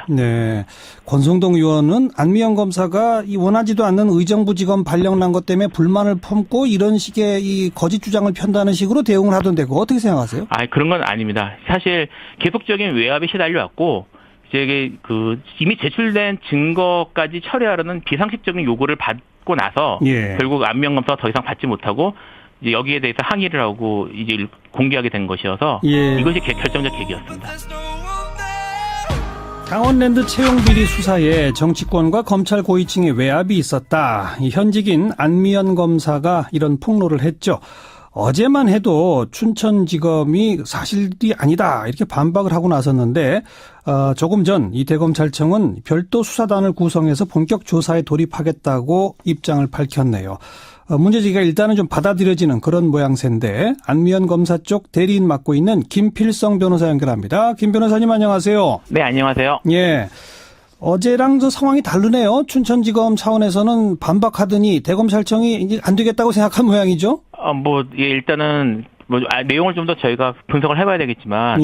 네. 권성동 의원은 안미영 검사가 이 원하지도 않는 의정부지검 발령난 것 때문에 불만을 품고 이런 식의 이 거짓 주장을 편다는 식으로 대응을 하던데 그거 어떻게 생각하세요? 그런 건 아닙니다. 사실 계속적인 외압에 시달려왔고 이제 이미 제출된 증거까지 처리하려는 비상식적인 요구를 받고 나서 결국 안미영 검사가 더 이상 받지 못하고 이제 여기에 대해서 항의를 하고 이제 공개하게 된 것이어서 이것이 결정적 계기였습니다. 강원랜드 채용비리 수사에 정치권과 검찰 고위층의 외압이 있었다. 이 현직인 안미연 검사가 이런 폭로를 했죠. 어제만 해도 춘천지검이 사실이 아니다 이렇게 반박을 하고 나섰는데 조금 전 이 대검찰청은 별도 수사단을 구성해서 본격 조사에 돌입하겠다고 입장을 밝혔네요. 문제제기가 일단은 좀 받아들여지는 그런 모양새인데 안미연 검사 쪽 대리인 맡고 있는 김필성 변호사 연결합니다. 김 변호사님 안녕하세요. 네, 안녕하세요. 예. 어제랑 저 상황이 다르네요. 춘천지검 차원에서는 반박하더니 대검찰청이 이제 안 되겠다고 생각한 모양이죠? 일단은 내용을 좀 더 저희가 분석을 해봐야 되겠지만,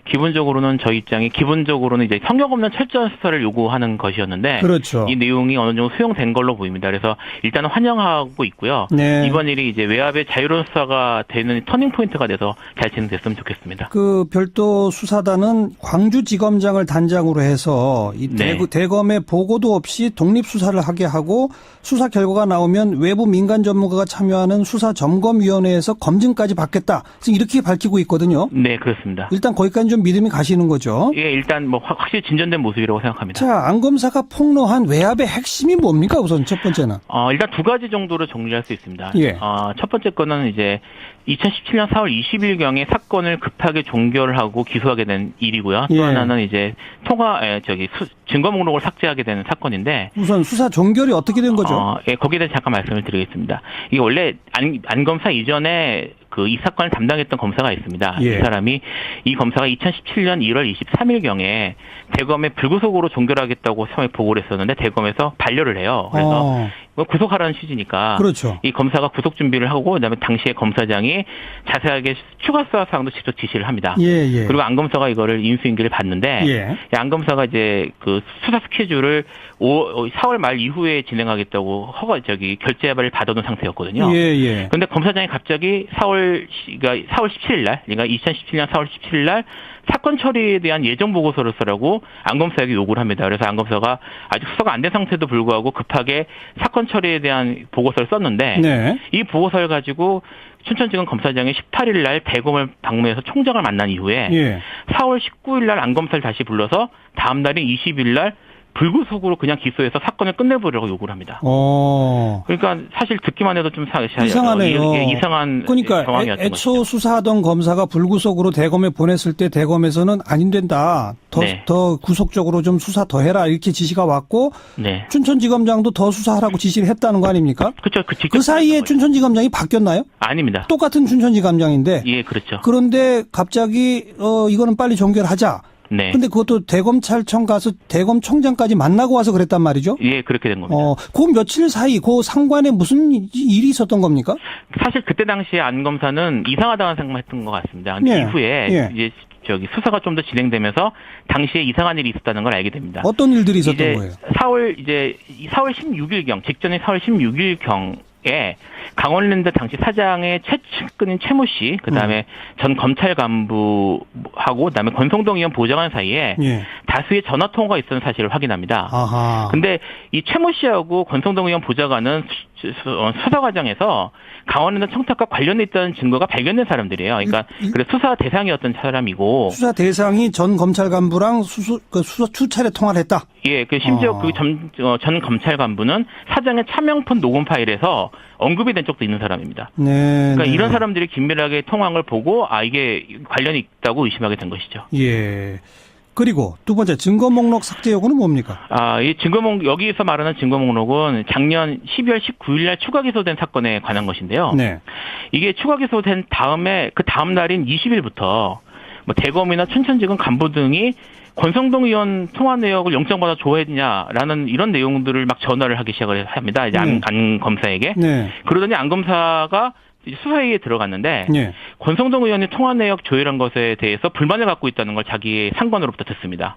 기본적으로는 저희 입장이 이제 성역 없는 철저한 수사를 요구하는 것이었는데, 그렇죠. 이 내용이 어느 정도 수용된 걸로 보입니다. 그래서 일단은 환영하고 있고요. 이번 일이 이제 외압의 자유로운 수사가 되는 터닝 포인트가 돼서 잘 진행됐으면 좋겠습니다. 그 별도 수사단은 광주지검장을 단장으로 해서 이 대검의 보고도 없이 독립 수사를 하게 하고 수사 결과가 나오면 외부 민간 전문가가 참여하는 수사점검위원회에서 검증까지 받겠다. 지금 이렇게 밝히고 있거든요. 네, 그렇습니다. 일단 거기까지 좀 믿음이 가시는 거죠? 예, 일단 확실히 진전된 모습이라고 생각합니다. 자, 안 검사가 폭로한 외압의 핵심이 뭡니까? 우선 첫 번째는. 일단 두 가지 정도로 정리할 수 있습니다. 첫 번째 거는 이제 2017년 4월 20일경에 사건을 급하게 종결하고 기소하게 된 일이고요. 또 하나는 이제 증거 목록을 삭제하게 되는 사건인데. 우선 수사 종결이 어떻게 된 거죠? 거기에 대해서 잠깐 말씀을 드리겠습니다. 이게 원래 안 검사 이전에 이 사건을 담당했던 검사가 있습니다. 이 검사가 2017년 1월 23일경에 대검에 불구속으로 종결하겠다고 처음에 보고를 했었는데 대검에서 반려를 해요. 그래서 구속하라는 취지니까 그렇죠. 이 검사가 구속 준비를 하고 그다음에 당시에 검사장이 자세하게 추가 수사 사항도 직접 지시를 합니다. 그리고 안 검사가 이거를 인수인계를 받는데 안 검사가 이제 그 수사 스케줄을 4월 말 이후에 진행하겠다고 결재를 받아둔 상태였거든요. 그런데 검사장이 갑자기 4월 17일 날, 그러니까 2017년 4월 17일 날 사건 처리에 대한 예정 보고서를 쓰라고 안 검사에게 요구를 합니다. 그래서 안 검사가 아직 수사가 안 된 상태도 불구하고 급하게 사건 처리에 대한 보고서를 썼는데 이 보고서를 가지고 춘천지검 검사장이 18일 날 대검을 방문해서 총장을 만난 이후에 4월 19일 날 안 검사를 다시 불러서 다음 날인 20일 날 불구속으로 그냥 기소해서 사건을 끝내보려고 요구를 합니다. 그러니까 사실 듣기만 해도 좀 이상하네요. 이상한 그러니까 상황이었던 애초 것이죠. 수사하던 검사가 불구속으로 대검에 보냈을 때 대검에서는 안 된다. 더 구속적으로 좀 수사 더 해라 이렇게 지시가 왔고 춘천지검장도 더 수사하라고 지시를 했다는 거 아닙니까? 그렇죠. 그 사이에 춘천지검장이 바뀌었나요? 아닙니다. 똑같은 춘천지검장인데. 그렇죠. 그런데 갑자기 이거는 빨리 종결하자. 근데 그것도 대검찰청 가서 대검총장까지 만나고 와서 그랬단 말이죠? 그렇게 된 겁니다. 그 며칠 사이 그 상관에 무슨 일이 있었던 겁니까? 사실 그때 당시에 안 검사는 이상하다는 생각했던 것 같습니다. 근데 이후에 이제 수사가 좀 더 진행되면서 당시에 이상한 일이 있었다는 걸 알게 됩니다. 어떤 일들이 있었던 거예요? 4월 16일경, 직전에 4월 16일경에 강원랜드 당시 사장의 최측근인 최모 씨, 그다음에 전 검찰 간부하고 그다음에 권성동 의원 보좌관 사이에 다수의 전화 통화가 있었던 사실을 확인합니다. 근데 이 최모 씨하고 권성동 의원 보좌관은 수사 과정에서 강원랜드 청탁과 관련돼 있다는 증거가 발견된 사람들이에요. 그러니까 수사 대상이었던 사람이고 수사 대상이 전 검찰 간부랑 수차례 통화를 했다. 심지어 전 검찰 간부는 사장의 차명폰 녹음 파일에서 언급이 된 적도 있는 사람입니다. 그러니까 이런 사람들이 긴밀하게 통화한 걸 보고 이게 관련이 있다고 의심하게 된 것이죠. 그리고 두 번째 증거 목록 삭제 요구는 뭡니까? 이 증거 목록, 여기서 말하는 증거 목록은 작년 12월 19일 날 추가 기소된 사건에 관한 것인데요. 이게 추가 기소된 다음에 그 다음 날인 20일부터 대검이나 춘천지검 간부 등이 권성동 의원 통화 내역을 영장받아 조회했냐라는 이런 내용들을 막 전화를 하기 시작을 합니다. 이제 안 검사에게. 그러더니 안 검사가 수사회의에 들어갔는데 예. 권성동 의원이 통화 내역 조회한 것에 대해서 불만을 갖고 있다는 걸 자기의 상관으로부터 듣습니다.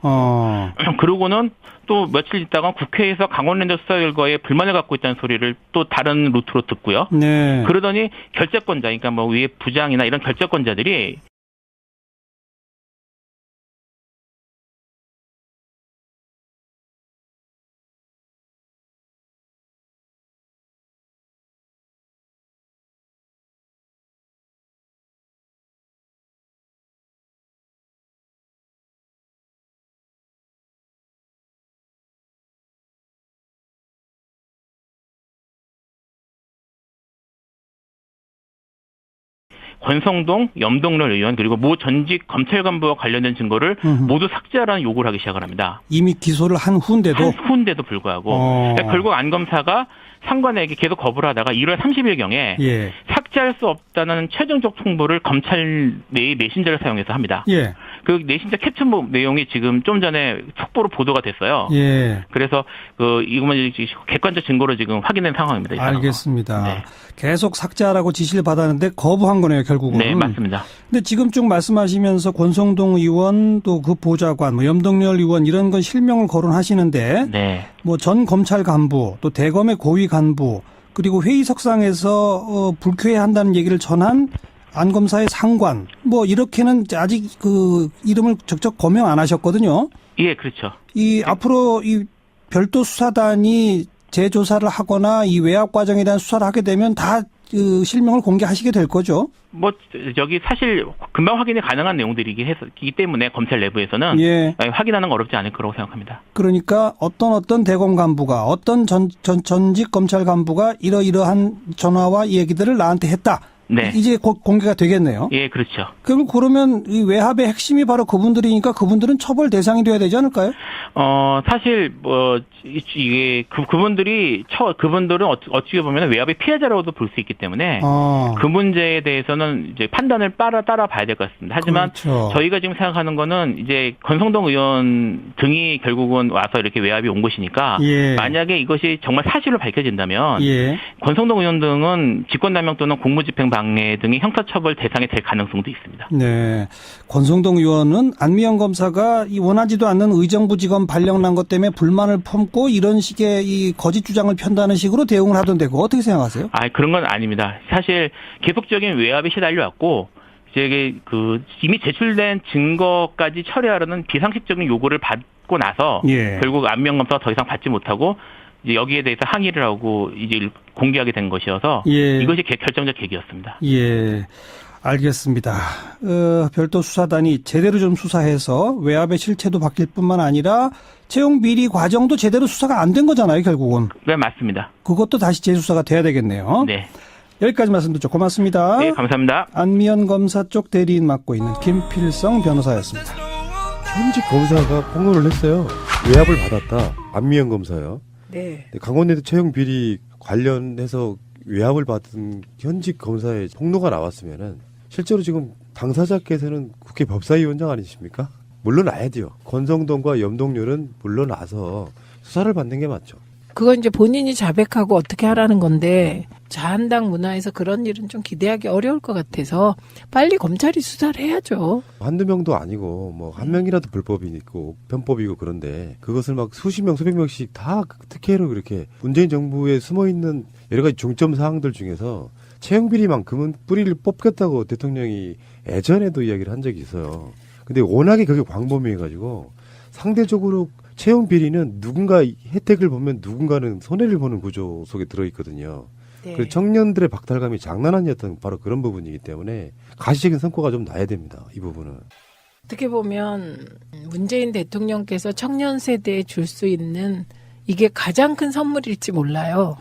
그러고는 또 며칠 있다가 국회에서 강원랜드 수사 결과에 불만을 갖고 있다는 소리를 또 다른 루트로 듣고요. 네. 그러더니 결재권자, 그러니까 뭐 위에 부장이나 이런 결재권자들이 권성동, 염동열 의원 그리고 모 전직 검찰 간부와 관련된 증거를 모두 삭제하라는 요구를 하기 시작을 합니다. 이미 기소를 한 후인데도 불구하고 그러니까 결국 안 검사가 상관에게 계속 거부를 하다가 1월 30일경에 예. 삭제할 수 없다는 최종적 통보를 검찰 내의 메신저를 사용해서 합니다. 예. 그 메신저 캡처 내용이 지금 좀 전에 속보로 보도가 됐어요. 예. 그래서 이것만 객관적 증거로 지금 확인된 상황입니다. 알겠습니다. 네. 계속 삭제하라고 지시를 받았는데 거부한 거네요, 결국은. 네, 맞습니다. 근데 지금 쭉 말씀하시면서 권성동 의원 또 그 보좌관, 뭐 염동열 의원 이런 건 실명을 거론하시는데 네. 뭐 전 검찰 간부, 또 대검의 고위 간부, 그리고 회의석상에서 불쾌해한다는 얘기를 전한 안 검사의 상관, 뭐 이렇게는 아직 그 이름을 적적 거명 안 하셨거든요. 예, 그렇죠. 앞으로 이 별도 수사단이 재조사를 하거나 이 외압 과정에 대한 수사를 하게 되면 다 그 실명을 공개하시게 될 거죠. 뭐 저기 사실 금방 확인이 가능한 내용들이기 때문에 검찰 내부에서는 예. 확인하는 건 어렵지 않을 거라고 생각합니다. 그러니까 어떤 대검 간부가 어떤 전직 검찰 간부가 이러이러한 전화와 얘기들을 나한테 했다. 네. 이제 곧 공개가 되겠네요. 예, 그렇죠. 그러면 이 외압의 핵심이 바로 그분들이니까 그분들은 처벌 대상이 돼야 되지 않을까요? 사실 이게 그분들은 어찌 보면 외압의 피해자라고도 볼 수 있기 때문에 그 문제에 대해서는 이제 판단을 따라 봐야 될 것 같습니다. 하지만 그렇죠. 저희가 지금 생각하는 거는 이제 권성동 의원 등이 결국은 와서 이렇게 외압이 온 것이니까 예. 만약에 이것이 정말 사실로 밝혀진다면 예. 권성동 의원 등은 직권남용 또는 공무집행 방해 등의 형사처벌 대상이 될 가능성도 있습니다. 네, 권성동 의원은 안미영 검사가 이 원하지도 않는 의정부지검 발령난 것 때문에 불만을 품고 이런 식의 이 거짓 주장을 편다는 식으로 대응을 하던데 그거 어떻게 생각하세요? 그런 건 아닙니다. 사실 계속적인 외압에 시달려 왔고 이제 이미 제출된 증거까지 처리하려는 비상식적인 요구를 받고 나서 예. 결국 안미영 검사가 더 이상 받지 못하고 이제 여기에 대해서 항의를 하고 이제 공개하게 된 것이어서 예. 이것이 결정적 계기였습니다. 예, 알겠습니다. 별도 수사단이 제대로 좀 수사해서 외압의 실체도 바뀔 뿐만 아니라 채용 비리 과정도 제대로 수사가 안 된 거잖아요, 결국은. 네, 맞습니다. 그것도 다시 재수사가 돼야 되겠네요. 네. 여기까지 말씀 듣죠. 고맙습니다. 네, 감사합니다. 안미연 검사 쪽 대리인 맡고 있는 김필성 변호사였습니다. 현직 검사가 폭로를 했어요. 외압을 받았다. 안미연 검사요. 네. 강원랜드 채용 비리 관련해서 외압을 받은 현직 검사의 폭로가 나왔으면은 실제로 지금 당사자께서는 국회 법사위원장 아니십니까? 물러나야 돼요. 권성동과 염동열은 물러나서 수사를 받는 게 맞죠. 그건 이제 본인이 자백하고 어떻게 하라는 건데 자한당 문화에서 그런 일은 좀 기대하기 어려울 것 같아서 빨리 검찰이 수사를 해야죠. 한두 명도 아니고 뭐 한 명이라도 불법이 있고 편법이고 그런데 그것을 막 수십 명 수백 명씩 다 특혜로 그렇게 문재인 정부에 숨어있는 여러 가지 중점 사항들 중에서 채용비리만큼은 뿌리를 뽑겠다고 대통령이 예전에도 이야기를 한 적이 있어요. 근데 워낙에 그게 광범위해가지고 상대적으로 채용 비리는 누군가 혜택을 보면 누군가는 손해를 보는 구조 속에 들어있거든요. 네. 그래서 청년들의 박탈감이 장난 아니었던 바로 그런 부분이기 때문에 가시적인 성과가 좀 나야 됩니다. 이 부분은. 어떻게 보면 문재인 대통령께서 청년 세대에 줄 수 있는 이게 가장 큰 선물일지 몰라요.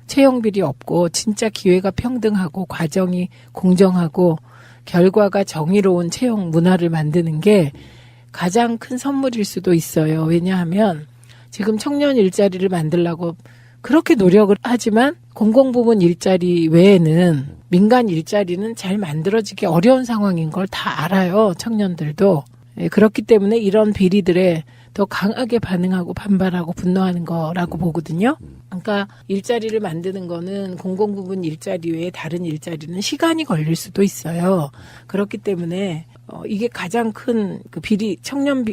채용 비리 없고 진짜 기회가 평등하고 과정이 공정하고 결과가 정의로운 채용 문화를 만드는 게 가장 큰 선물일 수도 있어요. 왜냐하면 지금 청년 일자리를 만들려고 그렇게 노력을 하지만 공공부문 일자리 외에는 민간 일자리는 잘 만들어지기 어려운 상황인 걸 다 알아요. 청년들도. 그렇기 때문에 이런 비리들에 더 강하게 반응하고 반발하고 분노하는 거라고 보거든요. 그러니까 일자리를 만드는 거는 공공부문 일자리 외에 다른 일자리는 시간이 걸릴 수도 있어요. 그렇기 때문에 이게 가장 큰 그 비리 청년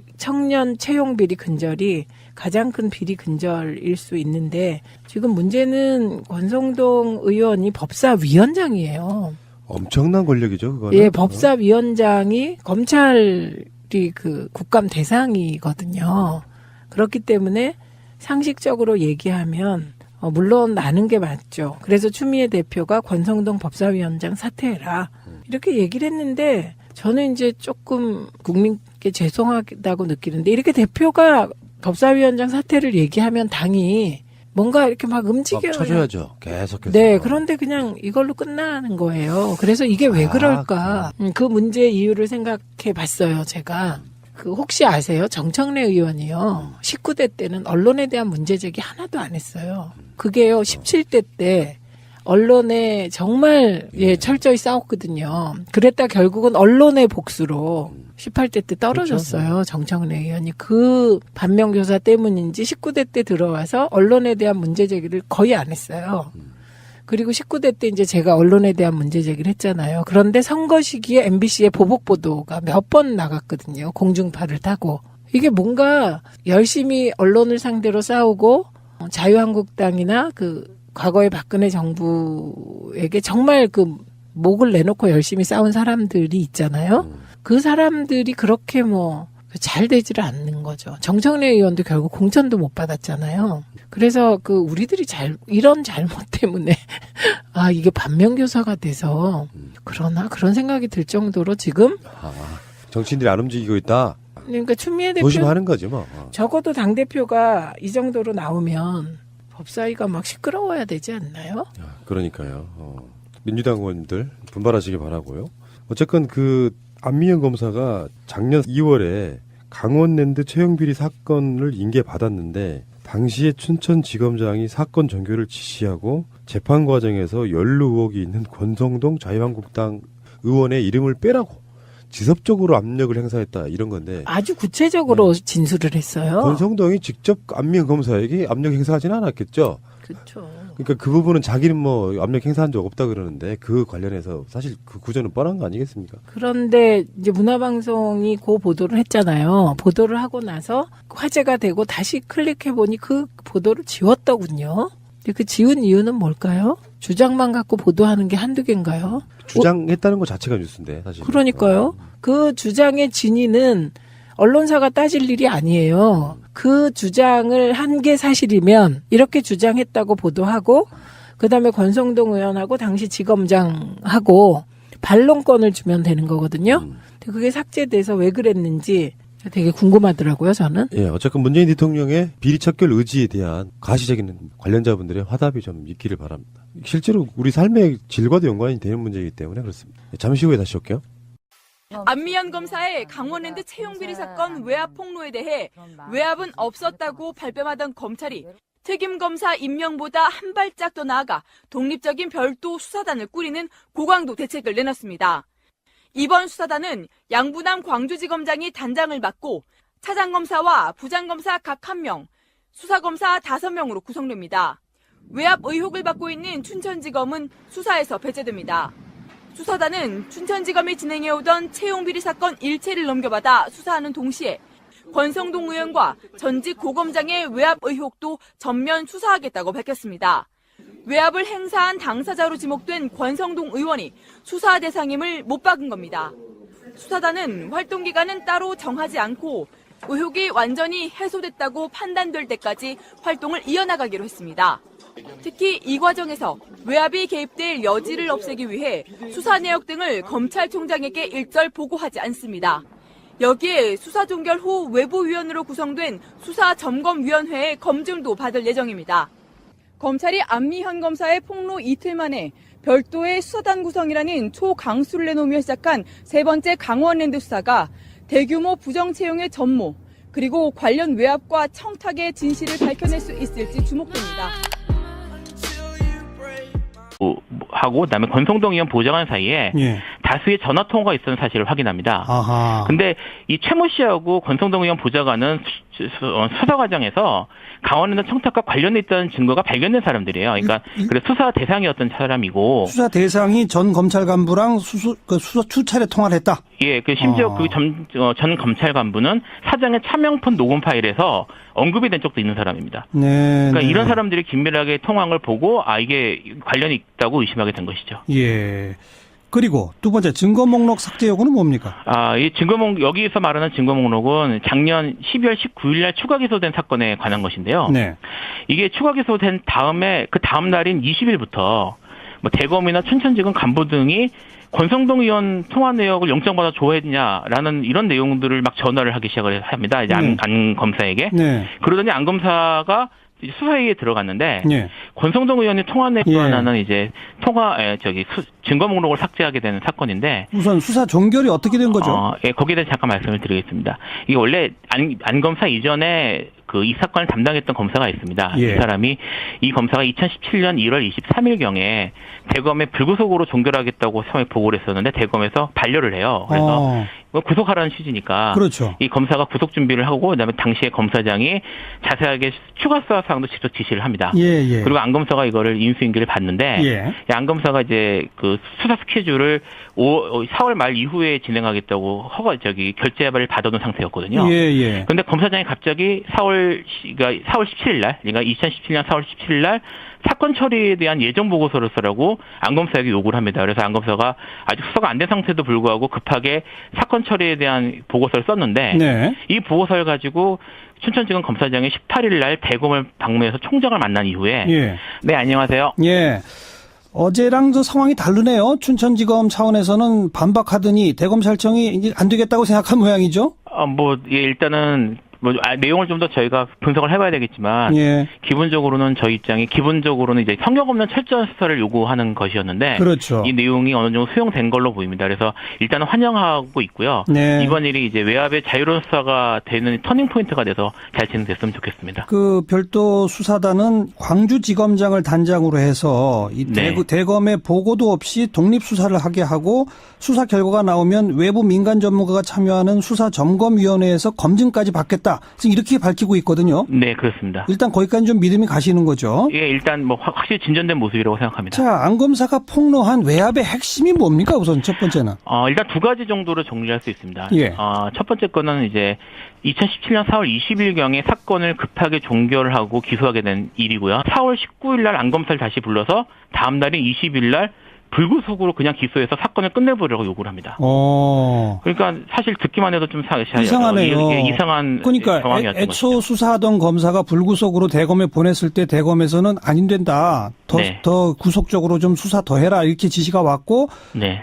채용 비리 근절이 가장 큰 비리 근절일 수 있는데 지금 문제는 권성동 의원이 법사위원장이에요. 엄청난 권력이죠, 그거는. 예, 법사위원장이 검찰이 그 국감 대상이거든요. 그렇기 때문에 상식적으로 얘기하면 물론 나는 게 맞죠. 그래서 추미애 대표가 권성동 법사위원장 사퇴해라 이렇게 얘기를 했는데 저는 이제 조금 국민께 죄송하다고 느끼는데 이렇게 대표가 법사위원장 사퇴를 얘기하면 당이 뭔가 이렇게 막 움직여요. 쳐줘야죠. 계속해서. 네, 그런데 그냥 이걸로 끝나는 거예요. 그래서 이게 왜 그럴까? 그 문제 이유를 생각해 봤어요, 제가. 그 혹시 아세요? 정청래 의원이요. 19대 때는 언론에 대한 문제 제기 하나도 안 했어요. 그게요, 17대 때 언론에 정말 철저히 싸웠거든요. 그랬다 결국은 언론의 복수로 18대 때 떨어졌어요. 그렇죠. 정청래 의원이. 그 반면교사 때문인지 19대 때 들어와서 언론에 대한 문제 제기를 거의 안 했어요. 그리고 19대 때 이제 제가 언론에 대한 문제 제기를 했잖아요. 그런데 선거 시기에 MBC의 보복 보도가 몇 번 나갔거든요. 공중파를 타고. 이게 뭔가 열심히 언론을 상대로 싸우고 자유한국당이나 그 과거의 박근혜 정부에게 정말 그 목을 내놓고 열심히 싸운 사람들이 있잖아요. 그 사람들이 그렇게 잘 되지를 않는 거죠. 정청래 의원도 결국 공천도 못 받았잖아요. 그래서 그 우리들이 이런 잘못 때문에 이게 반면교사가 돼서 그런 생각이 들 정도로 지금 정치인들이 안 움직이고 있다. 그러니까 추미애 대표 조심하는 거지 뭐. 적어도 당 대표가 이 정도로 나오면 법사위가 막 시끄러워야 되지 않나요? 그러니까요. 민주당 의원님들 분발하시기 바라고요. 어쨌건 그 안미연 검사가 작년 2월에 강원랜드 채용비리 사건을 인계받았는데 당시에 춘천지검장이 사건 종결을 지시하고 재판 과정에서 연루 의혹이 있는 권성동 자유한국당 의원의 이름을 빼라고 지속적으로 압력을 행사했다 이런 건데 아주 구체적으로 진술을 했어요. 권성동이 직접 안미연 검사에게 압력 행사하지는 않았겠죠. 그렇죠. 그러니까 그 부분은 자기는 압력 행사한 적 없다 그러는데 그 관련해서 사실 그 구조는 뻔한 거 아니겠습니까? 그런데 이제 문화방송이 그 보도를 했잖아요. 보도를 하고 나서 화제가 되고 다시 클릭해보니 그 보도를 지웠더군요. 그 지운 이유는 뭘까요? 주장만 갖고 보도하는 게 한두 개인가요? 주장했다는 것 자체가 뉴스인데 사실. 그러니까요. 그 주장의 진위는 언론사가 따질 일이 아니에요. 그 주장을 한 게 사실이면 이렇게 주장했다고 보도하고 그다음에 권성동 의원하고 당시 지검장하고 반론권을 주면 되는 거거든요. 근데 그게 삭제돼서 왜 그랬는지 되게 궁금하더라고요, 저는. 예, 어쨌건 문재인 대통령의 비리 척결 의지에 대한 가시적인 관련자분들의 화답이 좀 있기를 바랍니다. 실제로 우리 삶의 질과도 연관이 되는 문제이기 때문에 그렇습니다. 잠시 후에 다시 올게요. 안미연 검사의 강원랜드 채용비리 사건 외압 폭로에 대해 외압은 없었다고 발뺌하던 검찰이 특임검사 임명보다 한 발짝 더 나아가 독립적인 별도 수사단을 꾸리는 고강도 대책을 내놨습니다. 이번 수사단은 양부남 광주지검장이 단장을 맡고 차장검사와 부장검사 각 1명, 수사검사 5명으로 구성됩니다. 외압 의혹을 받고 있는 춘천지검은 수사에서 배제됩니다. 수사단은 춘천지검이 진행해오던 채용비리 사건 일체를 넘겨받아 수사하는 동시에 권성동 의원과 전직 고검장의 외압 의혹도 전면 수사하겠다고 밝혔습니다. 외압을 행사한 당사자로 지목된 권성동 의원이 수사 대상임을 못 박은 겁니다. 수사단은 활동 기간은 따로 정하지 않고 의혹이 완전히 해소됐다고 판단될 때까지 활동을 이어나가기로 했습니다. 특히 이 과정에서 외압이 개입될 여지를 없애기 위해 수사 내역 등을 검찰총장에게 일절 보고하지 않습니다. 여기에 수사 종결 후 외부위원으로 구성된 수사점검위원회의 검증도 받을 예정입니다. 검찰이 안미현 검사의 폭로 이틀 만에 별도의 수사단 구성이라는 초강수를 내놓으며 시작한 세 번째 강원랜드 수사가 대규모 부정채용의 전모, 그리고 관련 외압과 청탁의 진실을 밝혀낼 수 있을지 주목됩니다. 하고 그다음에 권성동 의원 보좌관 사이에 다수의 전화 통화가 있었던 사실을 확인합니다. 근데 이 최모 씨하고 권성동 의원 보좌관은 수사 과정에서 강원랜드 청탁과 관련돼 있다는 증거가 발견된 사람들이에요. 그러니까 그래 수사 대상이었던 사람이고 수사 대상이 전 검찰 간부랑 수사 수차례 통화를 했다. 예, 심지어 그 전 검찰 간부는 사장의 차명폰 녹음 파일에서 언급이 된 적도 있는 사람입니다. 네. 그러니까 이런 사람들이 긴밀하게 통화한 걸 보고 이게 관련이 있다고 의심하게 된 것이죠. 예. 그리고 두 번째 증거 목록 삭제 요구는 뭡니까? 이 증거 목록 여기서 말하는 증거 목록은 작년 12월 19일 날 추가 기소된 사건에 관한 것인데요. 네. 이게 추가 기소된 다음에 그 다음 날인 20일부터 대검이나 춘천지검 간부 등이 권성동 의원 통화 내역을 영장받아 조회했냐라는 이런 내용들을 막 전화를 하기 시작을 합니다. 이제 안 검사에게. 네. 그러더니 안 검사가 수사회의에 들어갔는데 권성동 의원이 통화 내역 하나는 이제 증거 목록을 삭제하게 되는 사건인데 우선 수사 종결이 어떻게 된 거죠? 거기에 대해서 잠깐 말씀을 드리겠습니다. 이게 원래 안 검사 이전에 이 사건을 담당했던 검사가 있습니다. 이 사람이 이 검사가 2017년 1월 23일경에 대검에 불구속으로 종결하겠다고 처음에 보고를 했었는데 대검에서 반려를 해요. 그래서 구속하라는 취지니까 그렇죠. 이 검사가 구속 준비를 하고 그다음에 당시에 검사장이 자세하게 추가 수사 사항도 직접 지시를 합니다. 그리고 안 검사가 이거를 인수인계를 받는데 안 검사가 이제 그 수사 스케줄을 4월 말 이후에 진행하겠다고 결재를 받아둔 상태였거든요. 그런데 검사장이 갑자기 4월 17일 날, 그러니까 2017년 4월 17일 날 사건 처리에 대한 예정 보고서를 쓰라고 안 검사에게 요구를 합니다. 그래서 안 검사가 아직 수사가 안 된 상태도 불구하고 급하게 사건 처리에 대한 보고서를 썼는데 이 보고서를 가지고 춘천지검 검사장이 18일 날 대검을 방문해서 총장을 만난 이후에 네, 안녕하세요. 어제랑 상황이 다르네요. 춘천지검 차원에서는 반박하더니 대검찰청이 이제 안 되겠다고 생각한 모양이죠? 일단은 내용을 좀 더 저희가 분석을 해봐야 되겠지만 기본적으로는 저희 입장이 이제 성역 없는 철저한 수사를 요구하는 것이었는데 그렇죠. 이 내용이 어느 정도 수용된 걸로 보입니다. 그래서 일단은 환영하고 있고요. 이번 일이 이제 외압의 자유로운 수사가 되는 터닝 포인트가 돼서 잘 진행됐으면 좋겠습니다. 그 별도 수사단은 광주지검장을 단장으로 해서 이 대검의 보고도 없이 독립 수사를 하게 하고 수사 결과가 나오면 외부 민간 전문가가 참여하는 수사점검위원회에서 검증까지 받겠다. 지금 이렇게 밝히고 있거든요. 네, 그렇습니다. 일단 거기까지 좀 믿음이 가시는 거죠? 일단 확실히 진전된 모습이라고 생각합니다. 자, 안 검사가 폭로한 외압의 핵심이 뭡니까? 우선 첫 번째는. 일단 두 가지 정도로 정리할 수 있습니다. 첫 번째 거는 이제 2017년 4월 20일경에 사건을 급하게 종결하고 기소하게 된 일이고요. 4월 19일 날 안 검사를 다시 불러서 다음 날인 20일 날 불구속으로 그냥 기소해서 사건을 끝내보려고 요구를 합니다. 그러니까 사실 듣기만 해도 좀 이상하네요. 이상한 그러니까 정황이었던 애초 것이죠. 수사하던 검사가 불구속으로 대검에 보냈을 때 대검에서는 안 된다. 더 구속적으로 좀 수사 더 해라 이렇게 지시가 왔고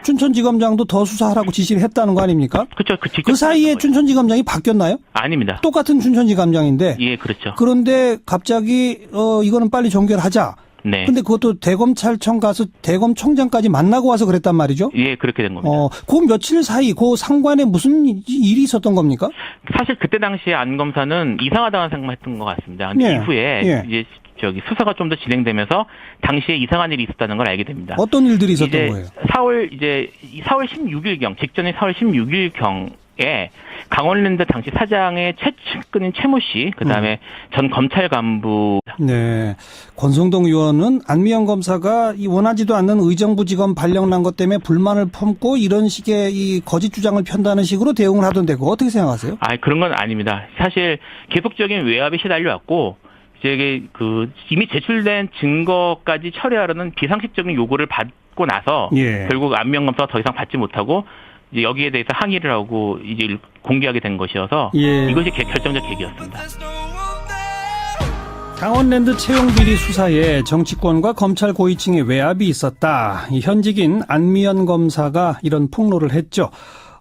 춘천지검장도 더 수사하라고 지시를 했다는 거 아닙니까? 그렇죠. 그 사이에 춘천지검장이 바뀌었나요? 아닙니다. 똑같은 춘천지검장인데. 그렇죠. 그런데 갑자기 이거는 빨리 종결하자. 근데 그것도 대검찰청 가서 대검총장까지 만나고 와서 그랬단 말이죠? 그렇게 된 겁니다. 그 며칠 사이 그 상관에 무슨 일이 있었던 겁니까? 사실 그때 당시에 안 검사는 이상하다는 생각만 했던 것 같습니다. 근데 이후에 이제 수사가 좀 더 진행되면서 당시에 이상한 일이 있었다는 걸 알게 됩니다. 어떤 일들이 있었던 거예요? 4월 16일경, 직전인 4월 16일경에 강원랜드 당시 사장의 최측근인 최모 씨, 그다음에 전 검찰 간부. 권성동 의원은 안미영 검사가 원하지도 않는 의정부지검 발령난 것 때문에 불만을 품고 이런 식의 이 거짓 주장을 편다는 식으로 대응을 하던데 그거 어떻게 생각하세요? 그런 건 아닙니다. 사실 계속적인 외압이 시달려왔고 이미 제출된 증거까지 처리하려는 비상식적인 요구를 받고 나서 결국 안미영 검사가 더 이상 받지 못하고 이제 여기에 대해서 항의를 하고 이제 공개하게 된 것이어서 이것이 결정적 계기였습니다. 강원랜드 채용비리 수사에 정치권과 검찰 고위층의 외압이 있었다. 현직인 안미연 검사가 이런 폭로를 했죠.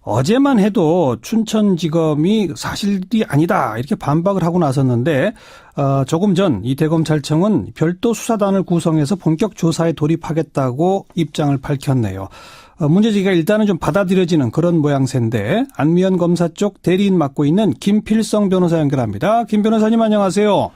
어제만 해도 춘천지검이 사실이 아니다 이렇게 반박을 하고 나섰는데 조금 전 이 대검찰청은 별도 수사단을 구성해서 본격 조사에 돌입하겠다고 입장을 밝혔네요. 문제제기가 일단은 좀 받아들여지는 그런 모양새인데 안미연 검사 쪽 대리인 맡고 있는 김필성 변호사 연결합니다. 김 변호사님 안녕하세요.